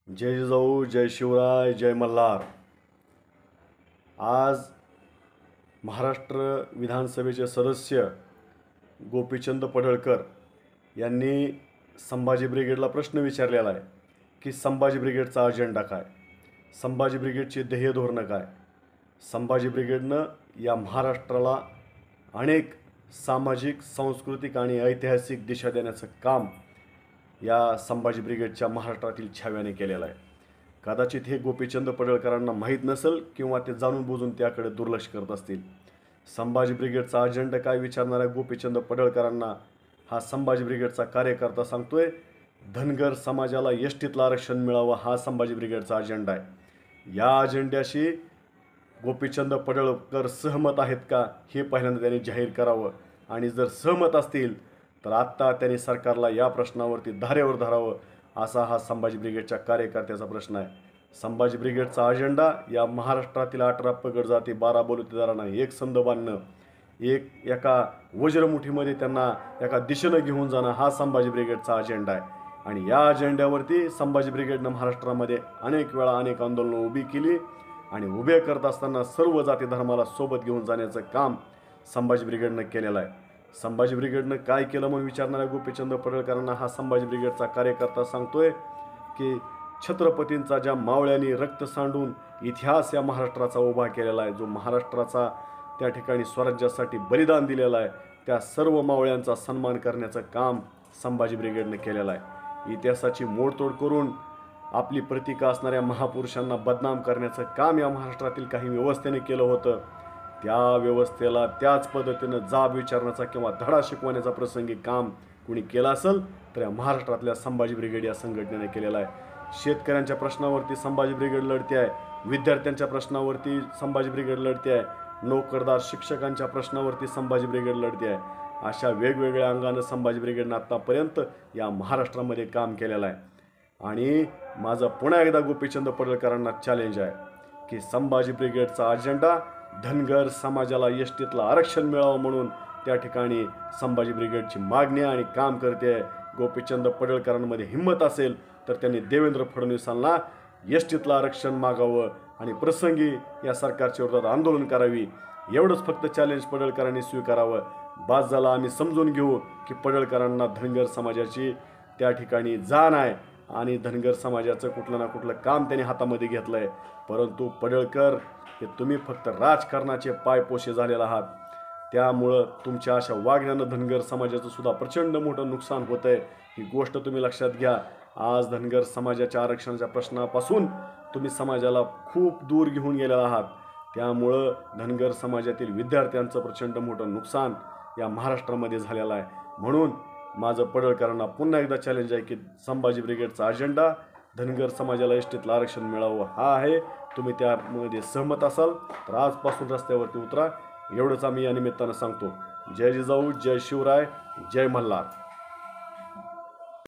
जय जिजाऊ, जय शिवराय, जय मल्हार। आज महाराष्ट्र विधानसभेचे सदस्य गोपीचंद पडळकर यांनी संभाजी ब्रिगेडला प्रश्न विचारलेला आहे की संभाजी ब्रिगेडचा अजेंडा काय, संभाजी ब्रिगेडची ध्येय धोरणं काय। संभाजी ब्रिगेडनं या महाराष्ट्राला अनेक सामाजिक, सांस्कृतिक आणि ऐतिहासिक दिशा देण्याचं काम या संभाजी ब्रिगेडच्या महाराष्ट्रातील छाव्याने केलेलं आहे। कदाचित हे गोपीचंद पडळकरांना माहीत नसेल किंवा ते जाणून बुजून त्याकडे दुर्लक्ष करत असतील। संभाजी ब्रिगेडचा अजेंडा काय विचारणाऱ्या गोपीचंद पडळकरांना हा संभाजी ब्रिगेडचा कार्यकर्ता सांगतोय, धनगर समाजाला एसटीतलं आरक्षण मिळावं हा संभाजी ब्रिगेडचा अजेंडा आहे। या अजेंड्याशी गोपीचंद पडळकर सहमत आहेत का हे पहिल्यांदा त्यांनी जाहीर करावं, आणि जर सहमत असतील तर आत्ता त्यांनी सरकारला या प्रश्नावरती धारेवर धरावं असा हा संभाजी ब्रिगेडच्या कार्यकर्त्याचा प्रश्न आहे। संभाजी ब्रिगेडचा अजेंडा या महाराष्ट्रातील 18 पगड जाती 12 बलुतेदारांना एक संध बांधणं, एका वज्रमुठीमध्ये त्यांना एका दिशेनं घेऊन जाणं हा संभाजी ब्रिगेडचा अजेंडा आहे। आणि या अजेंड्यावरती संभाजी ब्रिगेडनं महाराष्ट्रामध्ये अनेक वेळा अनेक आंदोलनं उभी केली, आणि उभे करत असताना सर्व जाती धर्माला सोबत घेऊन जाण्याचं काम संभाजी ब्रिगेडनं केलेलं आहे। संभाजी ब्रिगेडनं काय केलं म्हणून विचारणाऱ्या गोपीचंद पडळकरांना हा संभाजी ब्रिगेडचा कार्यकर्ता सांगतोय की छत्रपतींचा ज्या मावळ्यांनी रक्त सांडून इतिहास या महाराष्ट्राचा उभा केलेला आहे, जो महाराष्ट्राचा त्या ठिकाणी स्वराज्यासाठी बलिदान दिलेलं आहे, त्या सर्व मावळ्यांचा सन्मान करण्याचं काम संभाजी ब्रिगेडनं केलेलं आहे। इतिहासाची मोडतोड करून आपली प्रतीका असणाऱ्या महापुरुषांना बदनाम करण्याचं काम या महाराष्ट्रातील काही व्यवस्थेने केलं होतं। त्या व्यवस्थेला त्याच पद्धतीनं जाब विचारण्याचा किंवा धडा शिकवण्याचा प्रसंगी काम कुणी केलं असेल तर या महाराष्ट्रातल्या संभाजी ब्रिगेड या संघटनेने केलेला आहे। शेतकऱ्यांच्या प्रश्नावरती संभाजी ब्रिगेड लढते आहे, विद्यार्थ्यांच्या प्रश्नावरती संभाजी ब्रिगेड लढते आहे, नोकरदार शिक्षकांच्या प्रश्नावरती संभाजी ब्रिगेड लढते आहे। अशा वेगवेगळ्या अंगानं संभाजी ब्रिगेडनं आत्तापर्यंत या महाराष्ट्रामध्ये काम केलेलं आहे। आणि माझं पुन्हा एकदा गोपीचंद पडळकरांना चॅलेंज आहे की संभाजी ब्रिगेडचा अजेंडा धनगर समाजाला एसटीतलं आरक्षण मिळावं म्हणून त्या ठिकाणी संभाजी ब्रिगेडची मागणी आणि काम करते आहे। गोपीचंद पडळकरांमध्ये हिंमत असेल तर त्यांनी देवेंद्र फडणवीसांना एसटीतलं आरक्षण मागावं आणि प्रसंगी या सरकारच्या विरोधात आंदोलन करावी, एवढंच फक्त चॅलेंज पडळकरांनी स्वीकारावं। बास झाला, आम्ही समजून घेऊ की पडळकरांना धनगर समाजाची त्या ठिकाणी जाण आहे आणि धनगर समाजाचं कुठलं ना कुठलं काम त्यांनी हातामध्ये घेतलं आहे। परंतु पडळकर हे तुम्ही फक्त राजकारणाचे पायपोशे झालेले आहात, त्यामुळं तुमच्या अशा वागण्यानं धनगर समाजाचं सुद्धा प्रचंड मोठं नुकसान होतं आहे। ही गोष्ट तुम्ही लक्षात घ्या। आज धनगर समाजाच्या आरक्षणाच्या प्रश्नापासून तुम्ही समाजाला खूप दूर घेऊन गेलेला आहात, त्यामुळं धनगर समाजातील विद्यार्थ्यांचं प्रचंड मोठं नुकसान या महाराष्ट्रामध्ये झालेलं आहे। म्हणून माझं पडळकरांना पुन्हा एकदा चॅलेंज आहे की संभाजी ब्रिगेडचा अजेंडा धनगर समाजाला एसटीतलं आरक्षण मिळावं हा आहे। तुम्ही त्यामध्ये सहमत असाल तर आजपासून रस्त्यावरती उतरा, एवढंच आम्ही या निमित्तानं सांगतो। जय जिजाऊ, जय शिवराय, जय मल्हार।